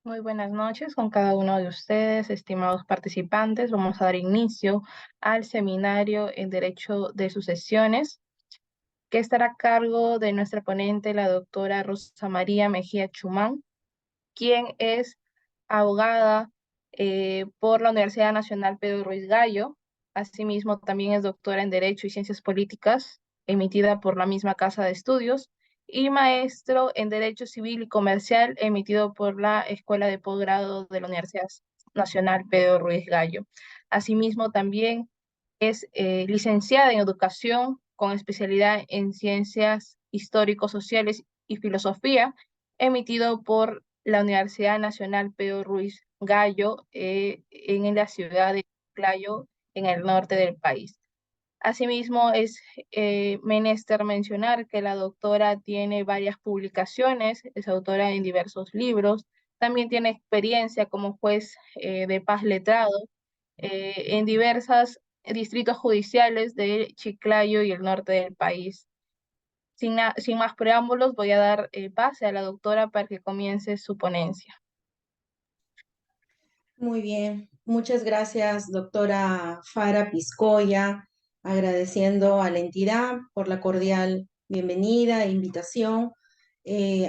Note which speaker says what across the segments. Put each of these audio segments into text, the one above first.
Speaker 1: Muy buenas noches con cada uno de ustedes, estimados participantes. Vamos a dar inicio al seminario en Derecho de Sucesiones, que estará a cargo de nuestra ponente, la doctora Rosa María Mejía Chumán, quien es abogada por la Universidad Nacional Pedro Ruiz Gallo. Asimismo, también es doctora en Derecho y Ciencias Políticas, emitida por la misma Casa de Estudios, y maestro en Derecho Civil y Comercial, emitido por la Escuela de Posgrado de la Universidad Nacional Pedro Ruiz Gallo. Asimismo, también es licenciada en Educación con especialidad en Ciencias Histórico-Sociales y Filosofía, emitido por la Universidad Nacional Pedro Ruiz Gallo en la ciudad de Chiclayo, en el norte del país. Asimismo, es menester mencionar que la doctora tiene varias publicaciones, es autora en diversos libros, también tiene experiencia como juez de paz letrado en diversos distritos judiciales de Chiclayo y el norte del país. Sin más preámbulos, voy a dar pase a la doctora para que comience su ponencia.
Speaker 2: Muy bien, muchas gracias, doctora Fara Piscoya, agradeciendo a la entidad por la cordial bienvenida e invitación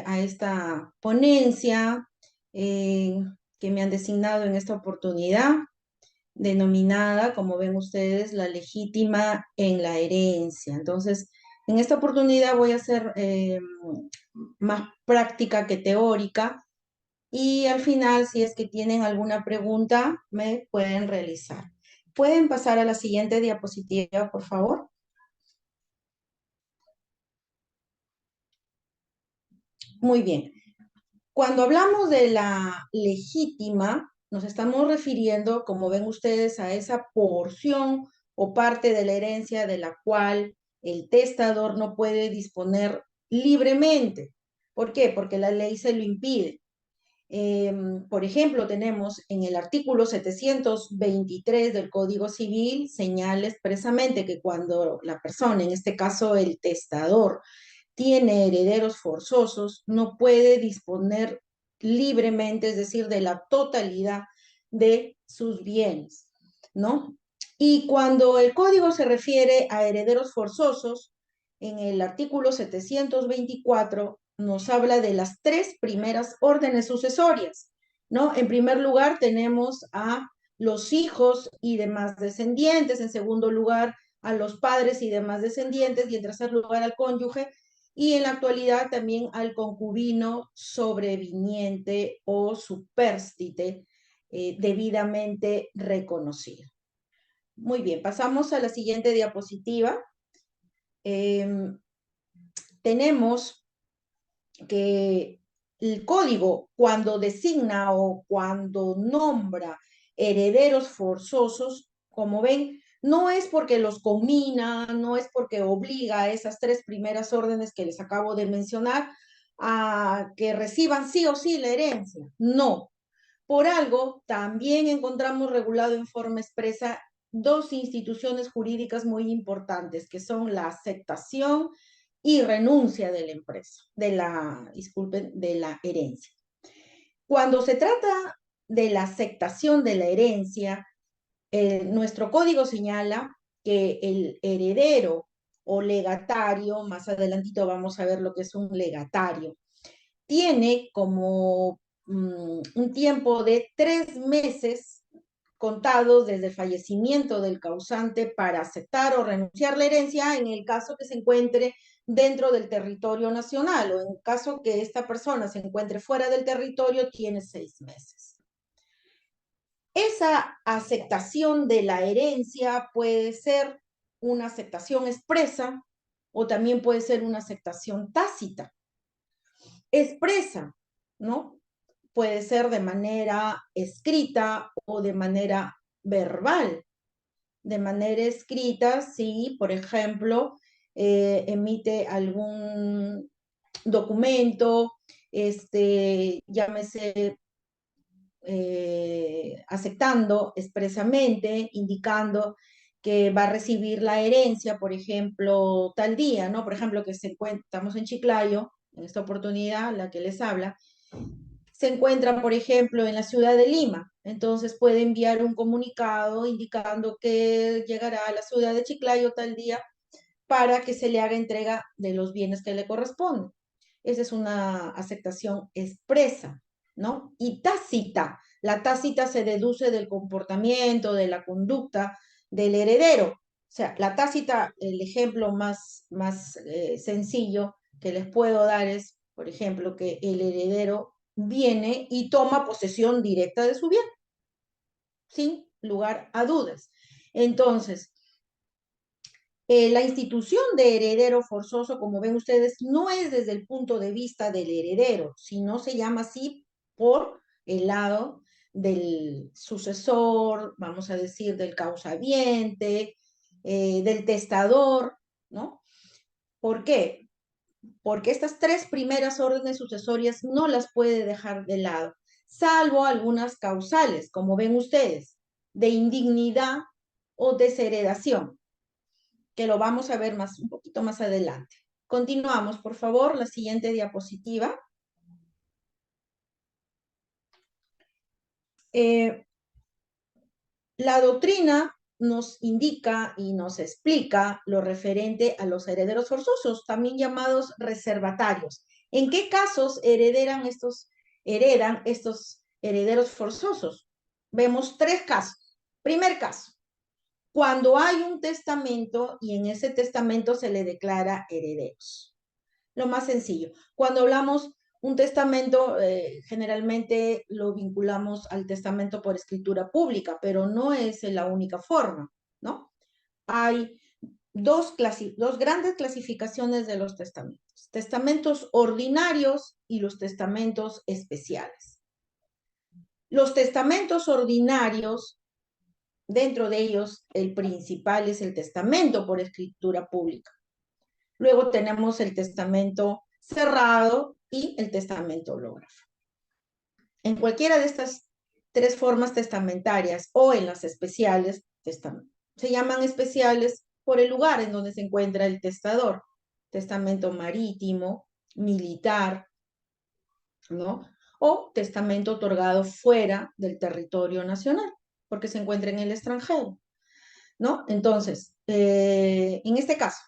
Speaker 2: a esta ponencia eh, que me han designado en esta oportunidad, denominada, como ven ustedes, la legítima en la herencia. Entonces, en esta oportunidad voy a ser más práctica que teórica y al final, si es que tienen alguna pregunta, me pueden realizar. ¿Pueden pasar a la siguiente diapositiva, por favor? Muy bien. Cuando hablamos de la legítima, nos estamos refiriendo, como ven ustedes, a esa porción o parte de la herencia de la cual el testador no puede disponer libremente. ¿Por qué? Porque la ley se lo impide. Por ejemplo, tenemos en el artículo 723 del Código Civil, señala expresamente que cuando la persona, en este caso el testador, tiene herederos forzosos, no puede disponer libremente, es decir, de la totalidad de sus bienes, ¿no? Y cuando el código se refiere a herederos forzosos, en el artículo 724 nos habla de las tres primeras órdenes sucesorias, ¿no? En primer lugar tenemos a los hijos y demás descendientes, en segundo lugar a los padres y demás descendientes, y en tercer lugar al cónyuge, y en la actualidad también al concubino sobreviniente o supérstite debidamente reconocido. Muy bien, pasamos a la siguiente diapositiva. Eh, tenemos que el código, cuando designa o cuando nombra herederos forzosos, como ven, no es porque los combina, no es porque obliga a esas tres primeras órdenes que les acabo de mencionar a que reciban sí o sí la herencia. No. Por algo, también encontramos regulado en forma expresa dos instituciones jurídicas muy importantes, que son la aceptación y renuncia de la empresa, disculpen, de la herencia. Cuando se trata de la aceptación de la herencia, nuestro código señala que el heredero o legatario, más adelantito vamos a ver lo que es un legatario, tiene como un tiempo de 3 meses contados desde el fallecimiento del causante para aceptar o renunciar a la herencia en el caso que se encuentre dentro del territorio nacional, o en caso que esta persona se encuentre fuera del territorio, tiene 6 meses. Esa aceptación de la herencia puede ser una aceptación expresa o también puede ser una aceptación tácita. Expresa, ¿no? Puede ser de manera escrita o de manera verbal. De manera escrita, si, por ejemplo, emite algún documento, llámese aceptando expresamente, indicando que va a recibir la herencia, por ejemplo, tal día, ¿no? Por ejemplo, que estamos en Chiclayo, en esta oportunidad, la que les habla, se encuentra, por ejemplo, en la ciudad de Lima. Entonces puede enviar un comunicado indicando que llegará a la ciudad de Chiclayo tal día para que se le haga entrega de los bienes que le corresponden. Esa es una aceptación expresa, ¿no? Y tácita. La tácita se deduce del comportamiento, de la conducta del heredero. O sea, la tácita, el ejemplo más sencillo que les puedo dar es, por ejemplo, que el heredero viene y toma posesión directa de su bien, sin lugar a dudas. Entonces, la institución de heredero forzoso, como ven ustedes, no es desde el punto de vista del heredero, sino se llama así por el lado del sucesor, vamos a decir, del causaviente, del testador, ¿no? ¿Por qué? Porque estas tres primeras órdenes sucesorias no las puede dejar de lado, salvo algunas causales, como ven ustedes, de indignidad o desheredación, que lo vamos a ver un poquito más adelante. Continuamos, por favor, la siguiente diapositiva. La doctrina nos indica y nos explica lo referente a los herederos forzosos, también llamados reservatarios. ¿En qué casos heredan estos herederos forzosos? Vemos tres casos. Primer caso, cuando hay un testamento y en ese testamento se le declara herederos. Lo más sencillo. Cuando hablamos un testamento, generalmente lo vinculamos al testamento por escritura pública, pero no es la única forma, ¿no? Hay dos grandes clasificaciones de los testamentos. Testamentos ordinarios y los testamentos especiales. Los testamentos ordinarios, dentro de ellos, el principal es el testamento por escritura pública. Luego tenemos el testamento cerrado y el testamento hológrafo. En cualquiera de estas tres formas testamentarias o en las especiales, se llaman especiales por el lugar en donde se encuentra el testador. Testamento marítimo, militar, ¿no? O testamento otorgado fuera del territorio nacional, porque se encuentra en el extranjero, ¿no? Entonces, en este caso,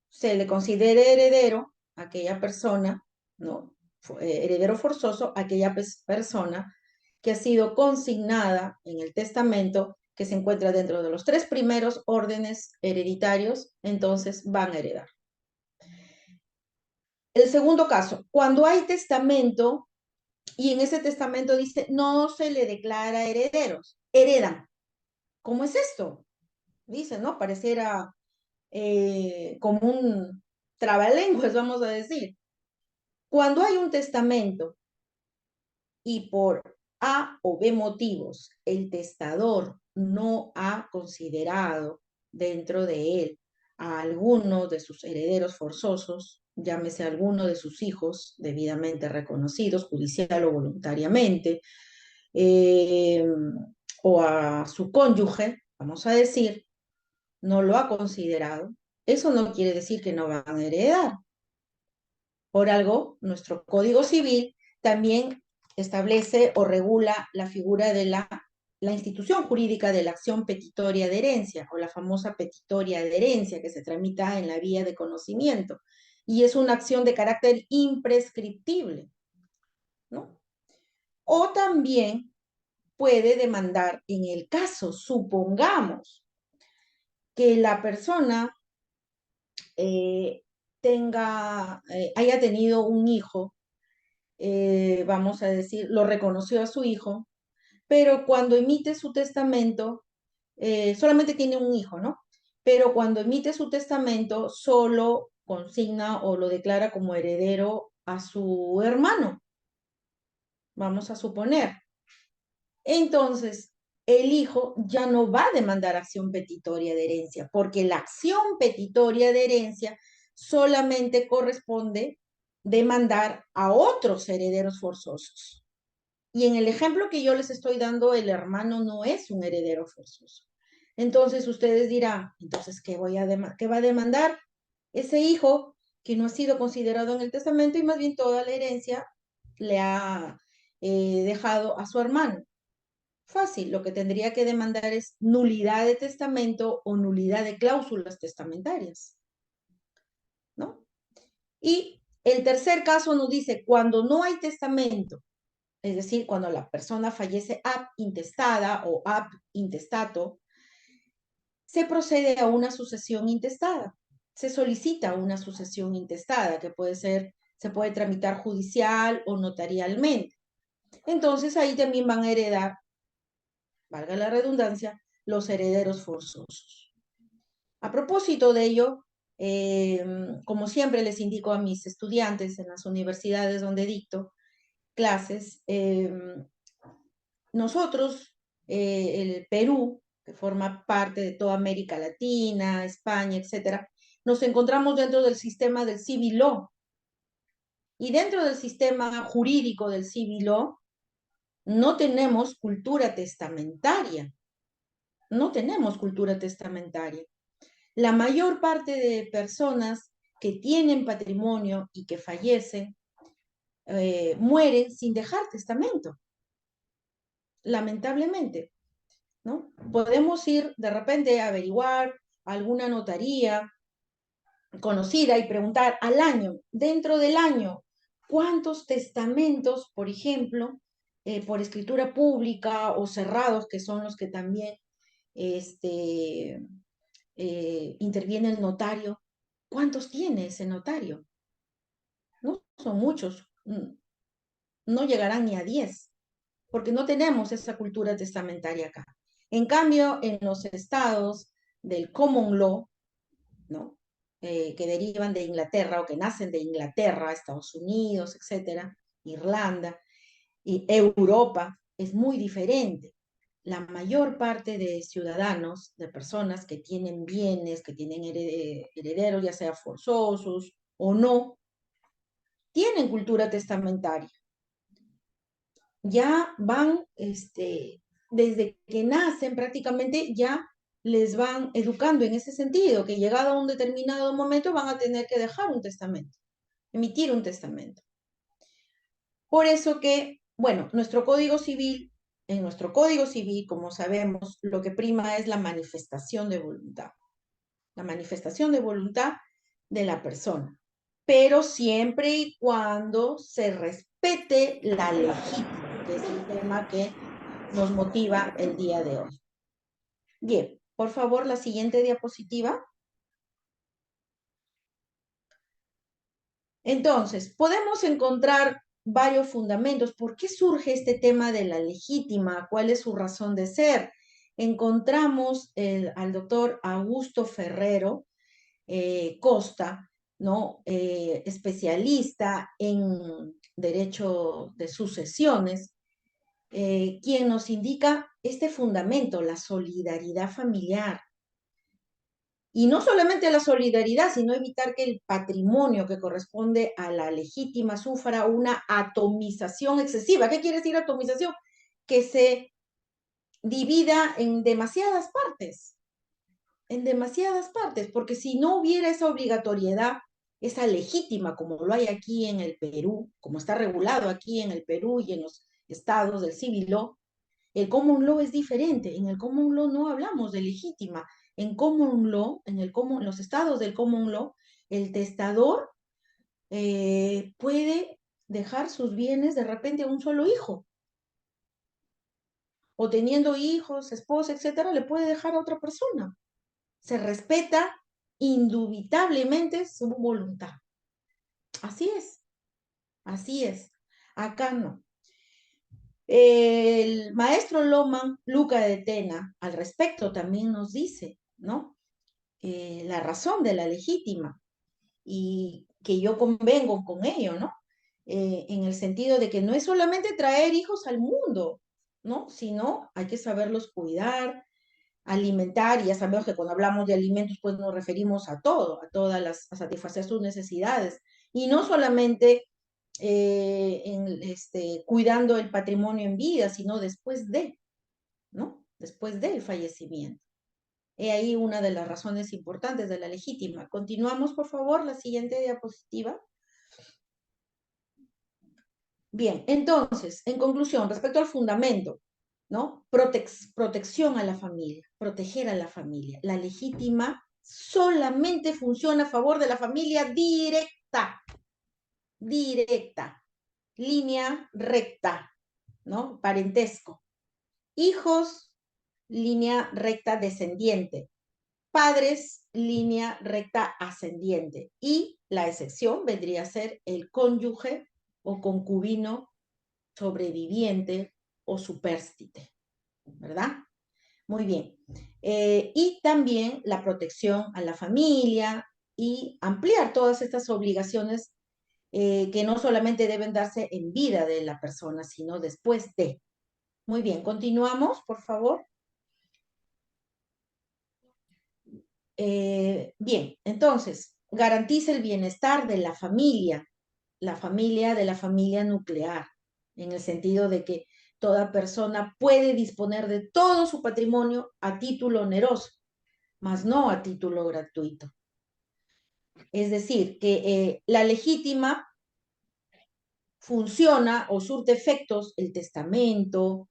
Speaker 2: se le considere heredero a aquella persona, ¿no? Heredero forzoso a aquella persona que ha sido consignada en el testamento, que se encuentra dentro de los tres primeros órdenes hereditarios, entonces van a heredar. El segundo caso, cuando hay testamento y en ese testamento dice no se le declara herederos, heredan. ¿Cómo es esto? Dice, ¿no? Pareciera como un trabalenguas, vamos a decir. Cuando hay un testamento y por A o B motivos el testador no ha considerado dentro de él a alguno de sus herederos forzosos, llámese a alguno de sus hijos debidamente reconocidos, judicial o voluntariamente, o a su cónyuge, vamos a decir, no lo ha considerado, eso no quiere decir que no van a heredar. Por algo, nuestro Código Civil también establece o regula la figura de la institución jurídica de la acción petitoria de herencia, o la famosa petitoria de herencia que se tramita en la vía de conocimiento. Y es una acción de carácter imprescriptible, ¿no? O también puede demandar en el caso, supongamos, que la persona haya tenido un hijo, vamos a decir, lo reconoció a su hijo, pero cuando emite su testamento, solamente tiene un hijo, ¿no? Pero cuando emite su testamento, solo consigna o lo declara como heredero a su hermano, vamos a suponer. Entonces, el hijo ya no va a demandar acción petitoria de herencia, porque la acción petitoria de herencia solamente corresponde demandar a otros herederos forzosos. Y en el ejemplo que yo les estoy dando, el hermano no es un heredero forzoso. Entonces ustedes dirán, entonces, ¿qué va a demandar ese hijo que no ha sido considerado en el testamento y más bien toda la herencia le ha dejado a su hermano. Fácil, lo que tendría que demandar es nulidad de testamento o nulidad de cláusulas testamentarias, ¿no? Y el tercer caso nos dice, cuando no hay testamento, es decir, cuando la persona fallece ab intestada o ab intestato, se procede a una sucesión intestada. Se solicita una sucesión intestada, que se puede tramitar judicial o notarialmente. Entonces ahí también van a heredar, valga la redundancia, los herederos forzosos. A propósito de ello, como siempre les indico a mis estudiantes en las universidades donde dicto clases, nosotros, el Perú, que forma parte de toda América Latina, España, etcétera, nos encontramos dentro del sistema del civil law. Y dentro del sistema jurídico del civil law no tenemos cultura testamentaria. No tenemos cultura testamentaria. La mayor parte de personas que tienen patrimonio y que fallecen mueren sin dejar testamento, lamentablemente, ¿no? Podemos ir de repente a averiguar alguna notaría conocida y preguntar al año, dentro del año, cuántos testamentos, por ejemplo, por escritura pública o cerrados, que son los que también interviene el notario, ¿cuántos tiene ese notario? No son muchos, no llegarán ni a 10, porque no tenemos esa cultura testamentaria acá. En cambio, en los estados del common law, ¿no? Que derivan de Inglaterra o que nacen de Inglaterra, Estados Unidos, etcétera, Irlanda y Europa, es muy diferente. La mayor parte de ciudadanos, de personas que tienen bienes, que tienen herederos, ya sea forzosos o no, tienen cultura testamentaria. Ya van, desde que nacen prácticamente, ya les van educando en ese sentido, que llegado a un determinado momento van a tener que dejar un testamento, emitir un testamento. Por eso que, bueno, en nuestro Código Civil, como sabemos, lo que prima es la manifestación de voluntad. La manifestación de voluntad de la persona. Pero siempre y cuando se respete la legítima, que es el tema que nos motiva el día de hoy. Bien, por favor, la siguiente diapositiva. Entonces, podemos encontrar varios fundamentos. ¿Por qué surge este tema de la legítima? ¿Cuál es su razón de ser? Encontramos al doctor Augusto Ferrero Costa, ¿no? Especialista en derecho de sucesiones, quien nos indica este fundamento, la solidaridad familiar. Y no solamente la solidaridad, sino evitar que el patrimonio que corresponde a la legítima sufra una atomización excesiva. ¿Qué quiere decir atomización? Que se divida en demasiadas partes, porque si no hubiera esa obligatoriedad, esa legítima, como lo hay aquí en el Perú, como está regulado aquí en el Perú y en los estados del civil law, el common law es diferente. En el common law no hablamos de legítima. En common law, en los estados del common law, el testador puede dejar sus bienes de repente a un solo hijo. O teniendo hijos, esposa, etcétera, le puede dejar a otra persona. Se respeta indubitablemente su voluntad. Así es, así es. Acá no. El maestro Loman, Luca de Tena, al respecto también nos dice, ¿no? La razón de la legítima y que yo convengo con ello, ¿no? En el sentido de que no es solamente traer hijos al mundo, ¿no? Sino hay que saberlos cuidar, alimentar, y ya sabemos que cuando hablamos de alimentos, pues nos referimos a todo, a satisfacer sus necesidades, y no solamente cuidando el patrimonio en vida, sino después de, ¿no? Después del fallecimiento. He ahí una de las razones importantes de la legítima. Continuamos, por favor, la siguiente diapositiva. Bien, entonces, en conclusión, respecto al fundamento, ¿no? Protección a la familia, proteger a la familia. La legítima solamente funciona a favor de la familia directa, directa, línea recta, ¿no? Parentesco. Hijos, línea recta descendiente. Padres, línea recta ascendiente. Y la excepción vendría a ser el cónyuge o concubino sobreviviente o supérstite, ¿verdad? Muy bien. Y también la protección a la familia y ampliar todas estas obligaciones que no solamente deben darse en vida de la persona, sino después de. Muy bien, continuamos, por favor. Bien, entonces, garantiza el bienestar de la familia nuclear, en el sentido de que toda persona puede disponer de todo su patrimonio a título oneroso, mas no a título gratuito. Es decir, que la legítima funciona o surte efectos el testamento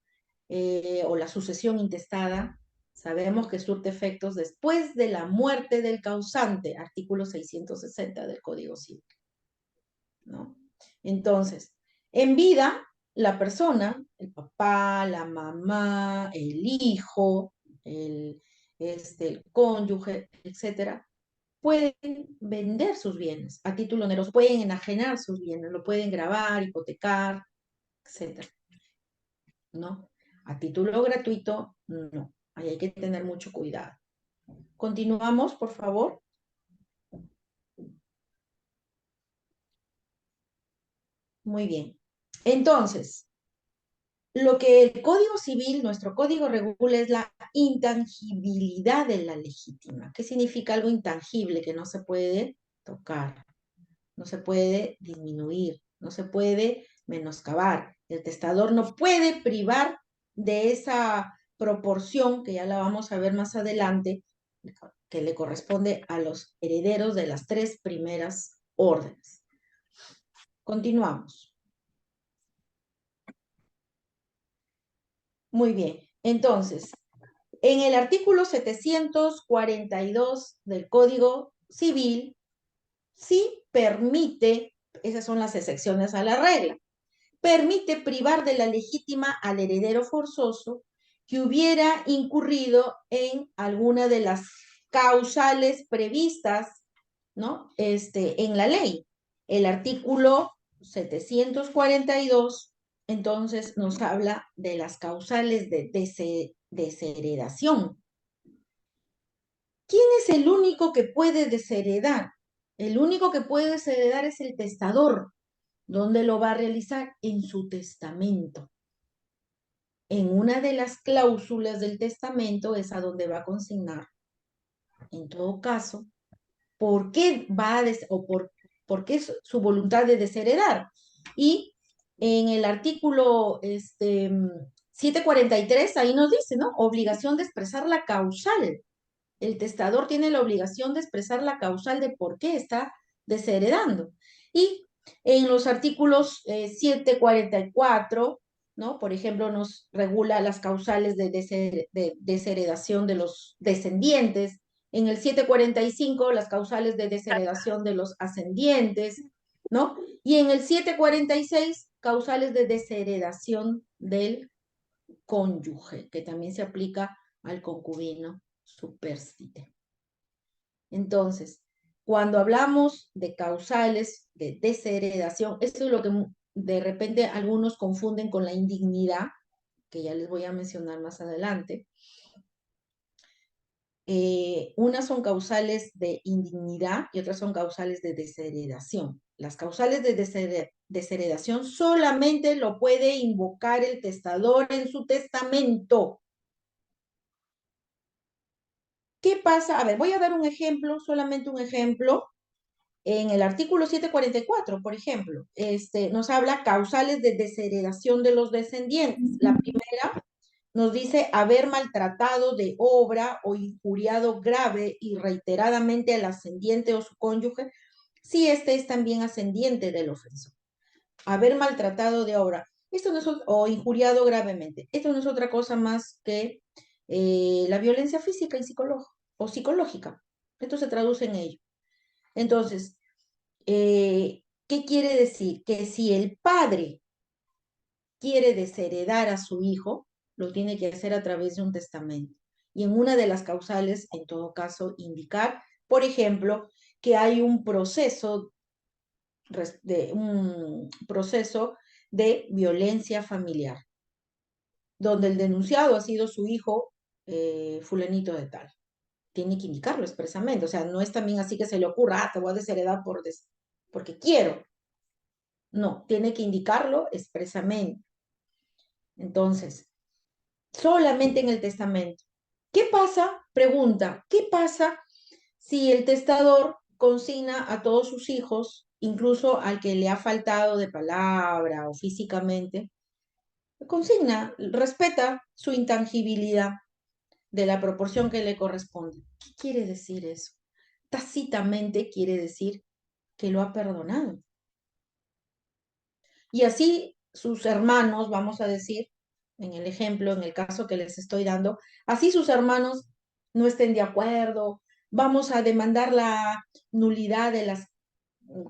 Speaker 2: o la sucesión intestada. Sabemos que surte efectos después de la muerte del causante, artículo 660 del Código Civil, ¿no? Entonces, en vida, la persona, el papá, la mamá, el hijo, el cónyuge, etcétera, pueden vender sus bienes a título oneroso, pueden enajenar sus bienes, lo pueden gravar, hipotecar, etcétera, ¿no? A título gratuito, no. Ahí hay que tener mucho cuidado. Continuamos, por favor. Muy bien. Entonces, lo que el Código Civil, nuestro código regula es la intangibilidad de la legítima. ¿Qué significa algo intangible que no se puede tocar, no se puede disminuir, no se puede menoscabar? El testador no puede privar de esa proporción, que ya la vamos a ver más adelante, que le corresponde a los herederos de las tres primeras órdenes. Continuamos. Muy bien. Entonces, en el artículo 742 del Código Civil, sí permite, esas son las excepciones a la regla, permite privar de la legítima al heredero forzoso que hubiera incurrido en alguna de las causales previstas, ¿no? En la ley. El artículo 742, entonces, nos habla de las causales de desheredación. ¿Quién es el único que puede desheredar? El único que puede desheredar es el testador. ¿Dónde lo va a realizar? En su testamento. En una de las cláusulas del testamento es a donde va a consignar, en todo caso, por qué va a por qué es su voluntad de desheredar. Y en el artículo 743, ahí nos dice, ¿no? Obligación de expresar la causal. El testador tiene la obligación de expresar la causal de por qué está desheredando. Y en los artículos 744, ¿no? Por ejemplo, nos regula las causales de desheredación de los descendientes. En el 745, las causales de desheredación de los ascendientes, ¿no? Y en el 746, causales de desheredación del cónyuge, que también se aplica al concubino supérstite. Entonces, cuando hablamos de causales de desheredación, esto es lo que de repente algunos confunden con la indignidad, que ya les voy a mencionar más adelante. Unas son causales de indignidad y otras son causales de desheredación. Las causales de desheredación solamente lo puede invocar el testador en su testamento. ¿Qué pasa? A ver, voy a dar un ejemplo, solamente un ejemplo. En el artículo 744, por ejemplo, nos habla causales de desheredación de los descendientes. La primera nos dice haber maltratado de obra o injuriado grave y reiteradamente al ascendiente o su cónyuge, si este es también ascendiente del ofensor. haber maltratado de obra, esto no es, o injuriado gravemente, esto no es otra cosa más que la violencia física y o psicológica. Esto se traduce en ello. Entonces, ¿qué quiere decir? Que si el padre quiere desheredar a su hijo, lo tiene que hacer a través de un testamento. Y en una de las causales, en todo caso, indicar, por ejemplo, que hay un proceso de violencia familiar, donde el denunciado ha sido su hijo fulanito de tal. Tiene que indicarlo expresamente, o sea, no es también así que se le ocurra, te voy a desheredar porque quiero. No, tiene que indicarlo expresamente. Entonces, solamente en el testamento. ¿Qué pasa? Pregunta, ¿qué pasa si el testador consigna a todos sus hijos, incluso al que le ha faltado de palabra o físicamente, consigna, respeta su intangibilidad de la proporción que le corresponde? ¿Qué quiere decir eso? Tácitamente quiere decir que lo ha perdonado. Y así sus hermanos, vamos a decir, en el ejemplo, en el caso que les estoy dando, así sus hermanos no estén de acuerdo, vamos a demandar la nulidad de las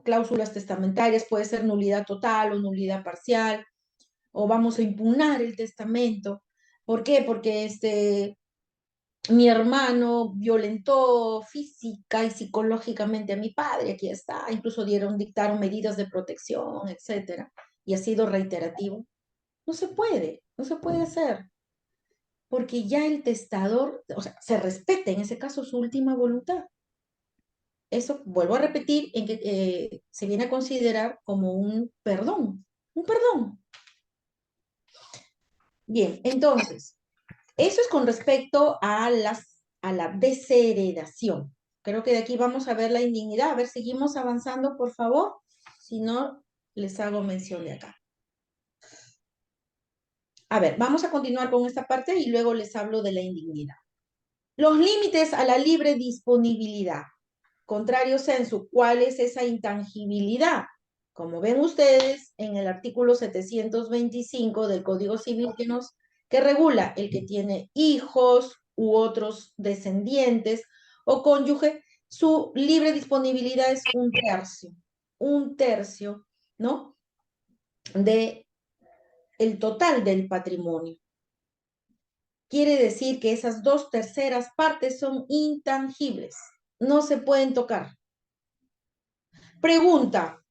Speaker 2: cláusulas testamentarias, puede ser nulidad total o nulidad parcial, o vamos a impugnar el testamento. ¿Por qué? Porque mi hermano violentó física y psicológicamente a mi padre, aquí está, incluso dictaron medidas de protección, etcétera, y ha sido reiterativo. No se puede hacer, porque ya el testador, o sea, se respeta en ese caso su última voluntad. Eso, vuelvo a repetir, en que se viene a considerar como un perdón, un perdón. Bien, entonces, eso es con respecto a la desheredación. Creo que de aquí vamos a ver la indignidad. A ver, seguimos avanzando, por favor. Si no, les hago mención de acá. A ver, vamos a continuar con esta parte y luego les hablo de la indignidad. Los límites a la libre disponibilidad. Contrario sensu, ¿cuál es esa intangibilidad? Como ven ustedes en el artículo 725 del Código Civil que regula el que tiene hijos u otros descendientes o cónyuge, su libre disponibilidad es un tercio, ¿no? De el total del patrimonio. Quiere decir que esas 2/3 partes son intangibles, no se pueden tocar. Pregunta,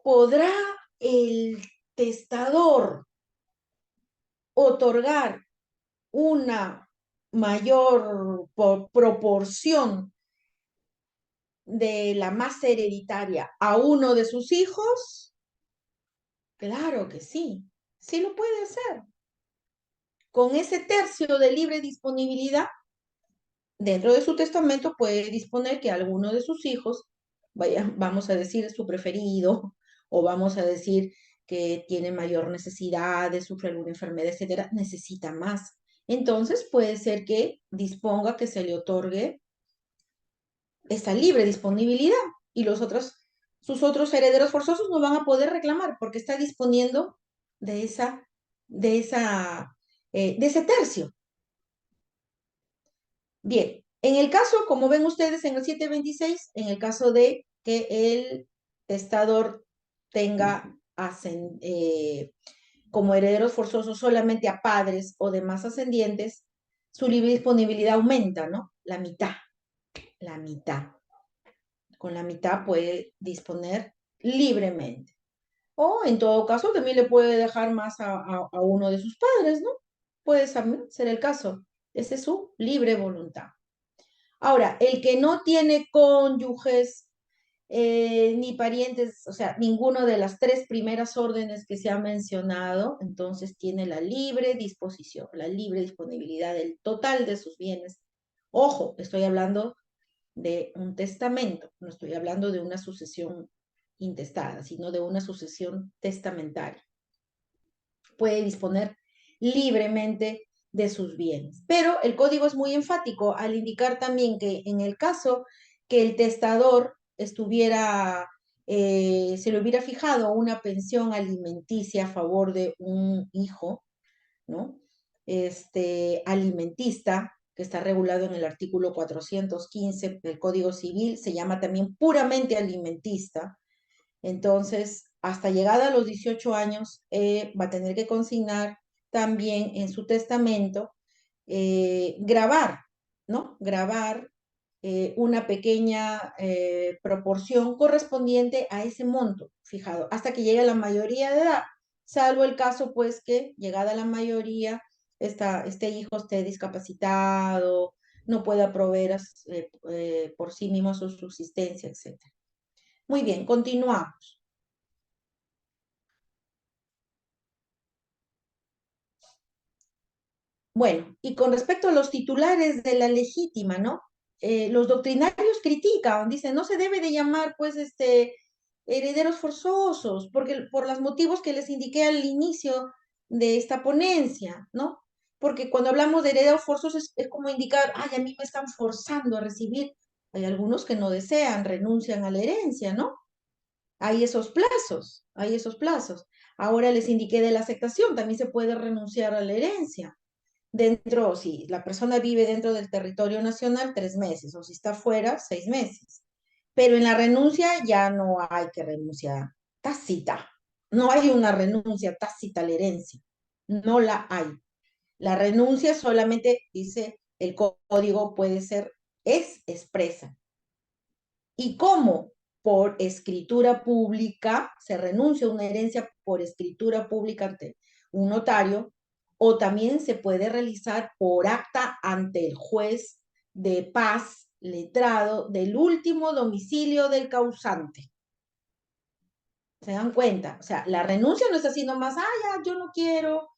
Speaker 2: ¿podrá el testador otorgar una mayor proporción de la masa hereditaria a uno de sus hijos? Claro que sí, sí lo puede hacer. Con ese tercio de libre disponibilidad, dentro de su testamento puede disponer que alguno de sus hijos, vamos a decir su preferido, o vamos a decir que tiene mayor necesidad, sufre alguna enfermedad, etcétera, necesita más. Entonces puede ser que disponga que se le otorgue esa libre disponibilidad y sus otros herederos forzosos no van a poder reclamar porque está disponiendo de de ese tercio. Bien, en el caso, como ven ustedes en el 726, en el caso de que el testador tenga como herederos forzosos solamente a padres o demás ascendientes, su libre disponibilidad aumenta, ¿no? La mitad, la mitad. Con la mitad puede disponer libremente. O en todo caso también le puede dejar más a uno de sus padres, ¿no? Puede ser el caso. Esa es su libre voluntad. Ahora, el que no tiene cónyuges ni parientes, o sea, ninguno de las 3 primeras órdenes que se ha mencionado, entonces tiene la libre disposición, la libre disponibilidad del total de sus bienes. Ojo, estoy hablando de un testamento, no estoy hablando de una sucesión intestada, sino de una sucesión testamentaria. Puede disponer libremente de sus bienes. Pero el código es muy enfático al indicar también que en el caso que el testador estuviera se le hubiera fijado una pensión alimenticia a favor de un hijo, ¿no? Alimentista, que está regulado en el artículo 415 del Código Civil, se llama también puramente alimentista. Entonces, hasta llegada a los 18 años, va a tener que consignar también en su testamento grabar, ¿no? Grabar una pequeña proporción correspondiente a ese monto fijado, hasta que llegue a la mayoría de edad, salvo el caso, pues, que llegada a la mayoría, este hijo esté discapacitado, no pueda proveer por sí mismo su subsistencia, etc. Muy bien, continuamos. Bueno, y con respecto a los titulares de la legítima, ¿no? Los doctrinarios critican, dicen, no se debe de llamar, pues, herederos forzosos, porque por los motivos que les indiqué al inicio de esta ponencia, ¿no? Porque cuando hablamos de herederos forzosos es como indicar, ay, a mí me están forzando a recibir. Hay algunos que no desean, renuncian a la herencia, ¿no? Hay esos plazos, hay esos plazos. Ahora les indiqué de la aceptación, también se puede renunciar a la herencia dentro, si la persona vive dentro del territorio nacional, 3 meses, o si está fuera, 6 meses. Pero en la renuncia ya no hay que renunciar tácita. No hay una renuncia tácita a la herencia. No la hay. La renuncia solamente, dice el código, puede ser, es expresa. ¿Y cómo? Por escritura pública, se renuncia a una herencia por escritura pública ante un notario, o también se puede realizar por acta ante el juez de paz letrado del último domicilio del causante. ¿Se dan cuenta? O sea, la renuncia no está así nomás, ya, yo no quiero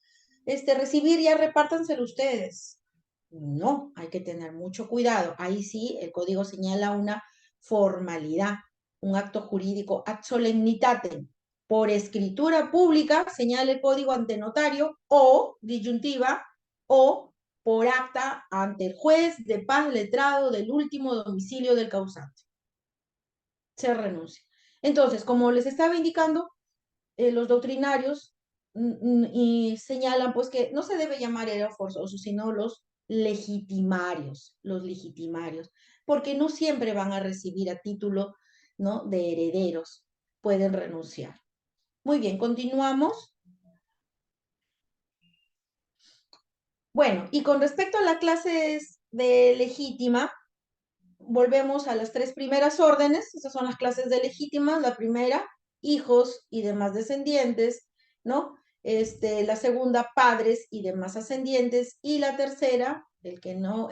Speaker 2: recibir, ya repártanselo ustedes. No, hay que tener mucho cuidado. Ahí sí, el código señala una formalidad, un acto jurídico ad solemnitatem. Por escritura pública, señala el código ante notario, o disyuntiva, o por acta ante el juez de paz letrado del último domicilio del causante. Se renuncia. Entonces, como les estaba indicando, los doctrinarios y señalan pues que no se debe llamar heredero forzoso, sino los legitimarios, porque no siempre van a recibir a título, ¿no?, de herederos, pueden renunciar. Muy bien, continuamos. Bueno, y con respecto a las clases de legítima, volvemos a las 3 primeras órdenes. Esas son las clases de legítimas. La primera, hijos y demás descendientes, ¿no? La segunda, padres y demás ascendientes. Y la tercera, el que no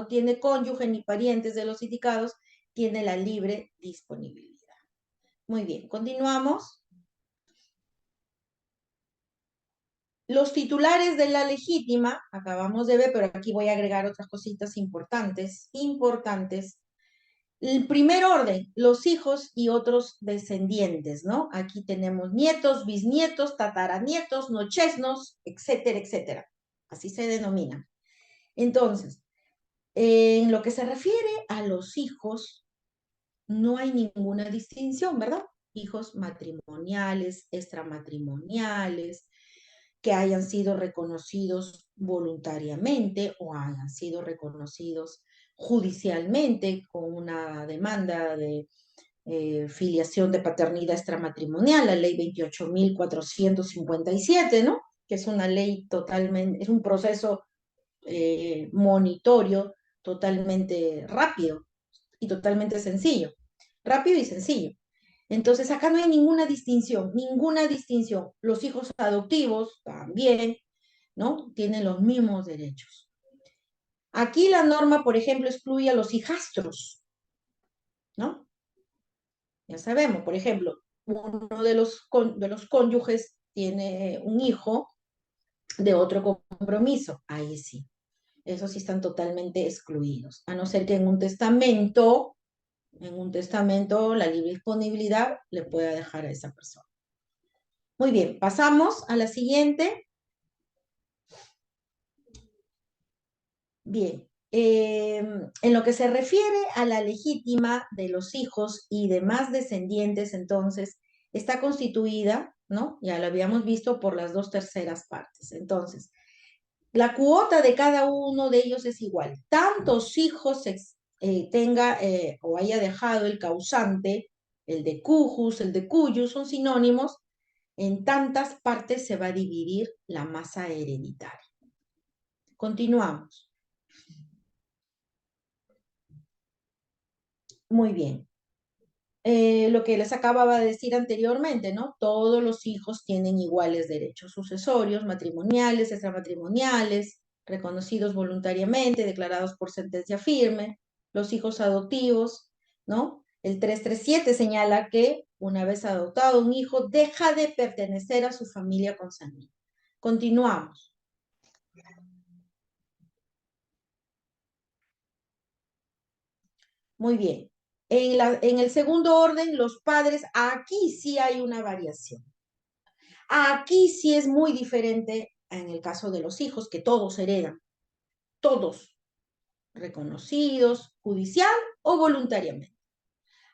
Speaker 2: tiene cónyuge ni parientes de los indicados, tiene la libre disponibilidad. Muy bien, continuamos. Los titulares de la legítima, acabamos de ver, pero aquí voy a agregar otras cositas importantes. El primer orden, los hijos y otros descendientes, ¿no? Aquí tenemos nietos, bisnietos, tataranietos, nochesnos, etcétera, etcétera. Así se denominan. Entonces, en lo que se refiere a los hijos, no hay ninguna distinción, ¿verdad? Hijos matrimoniales, extramatrimoniales, que hayan sido reconocidos voluntariamente o hayan sido reconocidos judicialmente con una demanda de filiación de paternidad extramatrimonial, la ley 28.457, ¿no? Que es una ley totalmente, es un proceso monitorio totalmente rápido y totalmente sencillo. Rápido y sencillo. Entonces, acá no hay ninguna distinción, ninguna distinción. Los hijos adoptivos también, ¿no? Tienen los mismos derechos. Aquí la norma, por ejemplo, excluye a los hijastros, ¿no? Ya sabemos, por ejemplo, uno de los cónyuges tiene un hijo de otro compromiso. Ahí sí. Esos sí están totalmente excluidos. A no ser que en un testamento la libre disponibilidad le pueda dejar a esa persona. Muy bien, pasamos a la siguiente. Bien, En lo que se refiere a la legítima de los hijos y demás descendientes, entonces, está constituida, ¿no? Ya lo habíamos visto por las 2/3 partes. Entonces, la cuota de cada uno de ellos es igual. Tantos hijos tenga o haya dejado el causante, el de cujus, el de cuyus, son sinónimos, en tantas partes se va a dividir la masa hereditaria. Continuamos. Muy bien. Lo que les acababa de decir anteriormente, ¿no? Todos los hijos tienen iguales derechos sucesorios, matrimoniales, extramatrimoniales, reconocidos voluntariamente, declarados por sentencia firme, los hijos adoptivos, ¿no? El 337 señala que una vez adoptado un hijo, deja de pertenecer a su familia consanguínea. Continuamos. Muy bien. En el segundo orden, los padres, aquí sí hay una variación. Aquí sí es muy diferente en el caso de los hijos, que todos heredan, todos reconocidos, judicial o voluntariamente.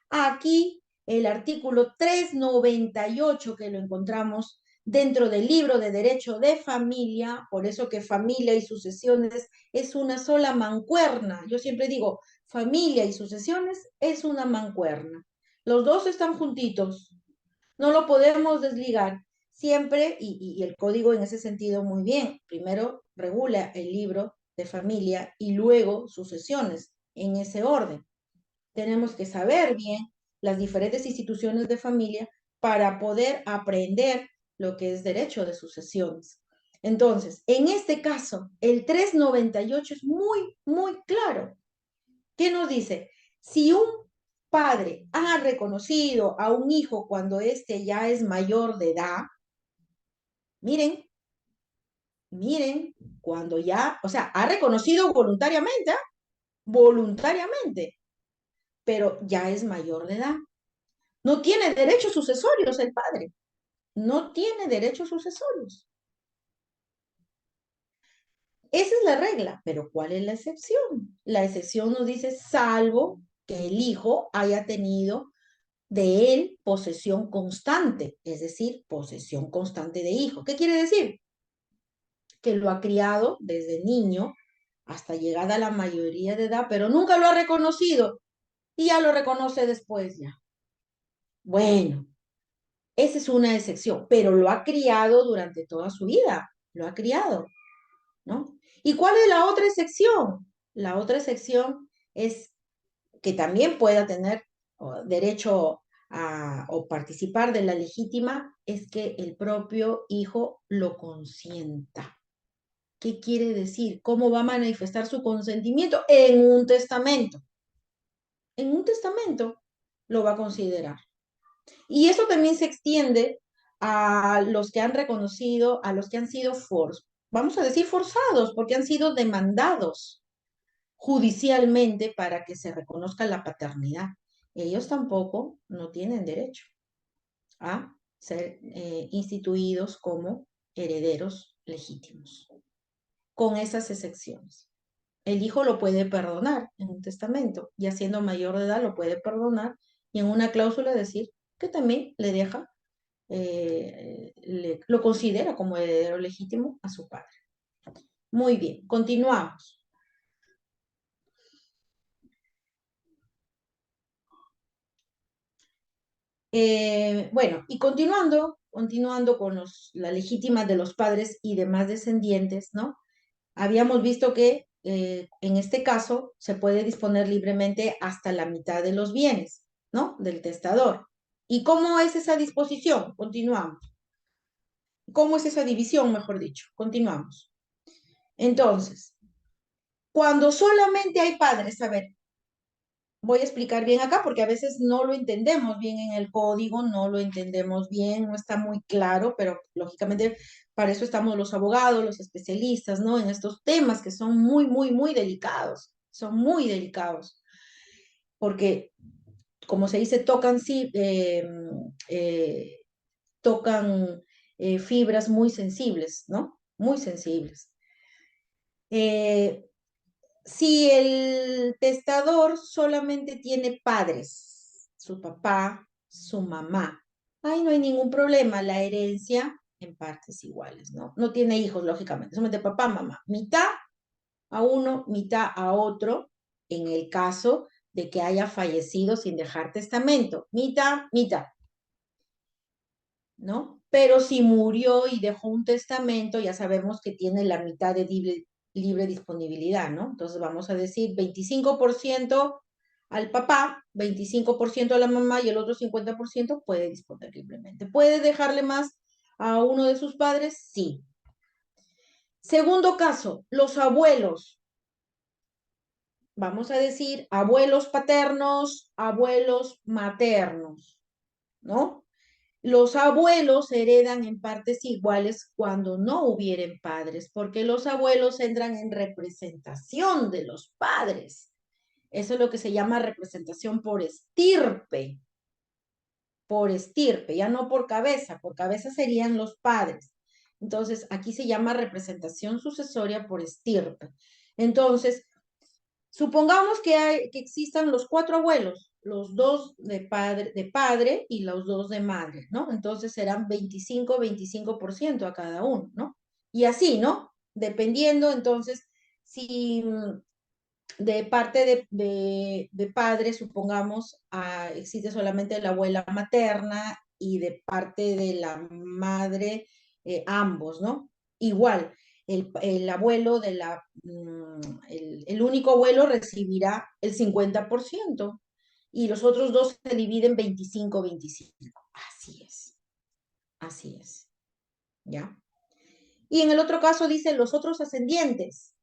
Speaker 2: Aquí el artículo 398 que lo encontramos dentro del libro de Derecho de Familia, por eso que familia y sucesiones es una sola mancuerna. Yo siempre digo, familia y sucesiones es una mancuerna. Los dos están juntitos, no lo podemos desligar siempre, y el código en ese sentido muy bien. Primero regula el libro de familia y luego sucesiones en ese orden. Tenemos que saber bien las diferentes instituciones de familia para poder aprender lo que es derecho de sucesiones. Entonces, en este caso, el 398 es muy, muy claro. ¿Qué nos dice? Si un padre ha reconocido a un hijo cuando éste ya es mayor de edad, miren, miren, cuando ya, o sea, ha reconocido voluntariamente, ¿eh? Voluntariamente, pero ya es mayor de edad. No tiene derechos sucesorios el padre, no tiene derechos sucesorios. Esa es la regla, pero ¿cuál es la excepción? La excepción nos dice, salvo que el hijo haya tenido de él posesión constante, es decir, posesión constante de hijo. ¿Qué quiere decir? Que lo ha criado desde niño hasta llegada a la mayoría de edad, pero nunca lo ha reconocido y ya lo reconoce después ya. Bueno, esa es una excepción, pero lo ha criado durante toda su vida, lo ha criado, ¿no? ¿Y cuál es la otra excepción? La otra excepción es que también pueda tener derecho o participar de la legítima, es que el propio hijo lo consienta. ¿Qué quiere decir? ¿Cómo va a manifestar su consentimiento? En un testamento. En un testamento lo va a considerar. Y eso también se extiende a los que han reconocido, a los que han sido vamos a decir forzados, porque han sido demandados judicialmente para que se reconozca la paternidad. Ellos tampoco no tienen derecho a ser instituidos como herederos legítimos, con esas excepciones. El hijo lo puede perdonar en un testamento, ya siendo mayor de edad lo puede perdonar y en una cláusula decir que también le deja, lo considera como heredero legítimo a su padre. Muy bien, continuamos. Bueno, y continuando con la legítima de los padres y demás descendientes, ¿no? Habíamos visto que en este caso se puede disponer libremente hasta la mitad de los bienes, ¿no? Del testador. ¿Y cómo es esa disposición? Continuamos. ¿Cómo es esa división, mejor dicho? Continuamos. Entonces, cuando solamente hay padres, a ver, voy a explicar bien acá porque a veces no lo entendemos bien en el código, no lo entendemos bien, no está muy claro, pero lógicamente para eso estamos los abogados, los especialistas, ¿no? En estos temas que son muy, muy, muy delicados, son muy delicados, porque como se dice, tocan fibras muy sensibles, ¿no? Muy sensibles. Eh, Si el testador solamente tiene padres, su papá, su mamá, ahí no hay ningún problema, la herencia en partes iguales, ¿no? No tiene hijos, lógicamente, solamente papá, mamá, mitad a uno, mitad a otro, en el caso de que haya fallecido sin dejar testamento, mitad, mitad, ¿no? Pero si murió y dejó un testamento, ya sabemos que tiene la mitad de libre disponibilidad, ¿no? Entonces vamos a decir 25% al papá, 25% a la mamá y el otro 50% puede disponer libremente. ¿Puede dejarle más a uno de sus padres? Sí. Segundo caso, los abuelos. Vamos a decir abuelos paternos, abuelos maternos, ¿no? Los abuelos heredan en partes iguales cuando no hubieren padres, porque los abuelos entran en representación de los padres. Eso es lo que se llama representación por estirpe, ya no por cabeza serían los padres. Entonces, aquí se llama representación sucesoria por estirpe. Entonces, supongamos que existan los cuatro abuelos, los dos de padre y los dos de madre, ¿no? Entonces serán 25% a cada uno, ¿no? Y así, ¿no? Dependiendo, entonces, si de parte de padre, supongamos, existe solamente la abuela materna y de parte de la madre, ambos, ¿no? Igual, el abuelo el único abuelo recibirá el 50% y los otros dos se dividen 25-25. Así es, ¿ya? Y en el otro caso dice los otros ascendientes.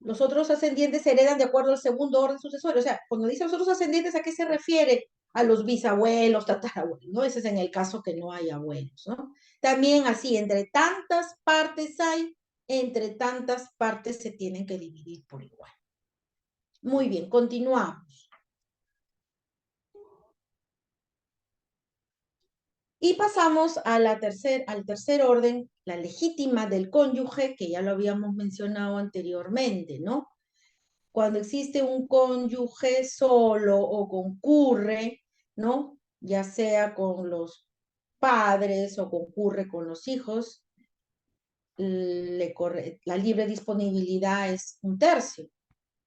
Speaker 2: Los otros ascendientes se heredan de acuerdo al segundo orden sucesorio. O sea, cuando dice los otros ascendientes, ¿a qué se refiere? A los bisabuelos, tatarabuelos, ¿no? Ese es en el caso que no hay abuelos, ¿no? También así, entre tantas partes hay, entre tantas partes se tienen que dividir por igual. Muy bien, continuamos. Y pasamos a al tercer orden, la legítima del cónyuge, que ya lo habíamos mencionado anteriormente, ¿no? Cuando existe un cónyuge solo o concurre, ¿no? Ya sea con los padres o concurre con los hijos, la libre disponibilidad es un tercio.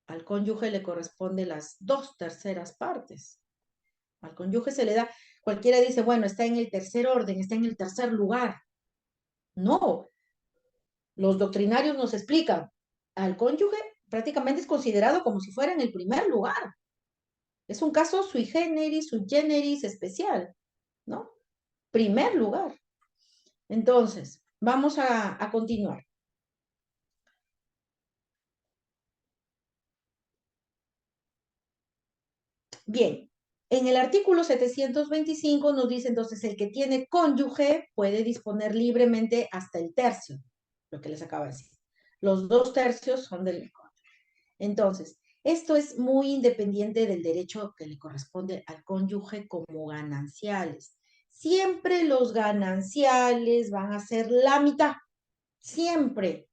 Speaker 2: Al cónyuge le corresponde las 2/3 partes. Al cónyuge se le da, cualquiera dice, bueno, está en el tercer orden, está en el tercer lugar. No, los doctrinarios nos explican, al cónyuge prácticamente es considerado como si fuera en el primer lugar. Es un caso sui generis, especial, ¿no? Primer lugar. Entonces, vamos a continuar. Bien, en el artículo 725 nos dice entonces el que tiene cónyuge puede disponer libremente hasta el tercio, lo que les acabo de decir. Los 2/3 son del cónyuge. Entonces, esto es muy independiente del derecho que le corresponde al cónyuge como gananciales. Siempre los gananciales van a ser la mitad, siempre,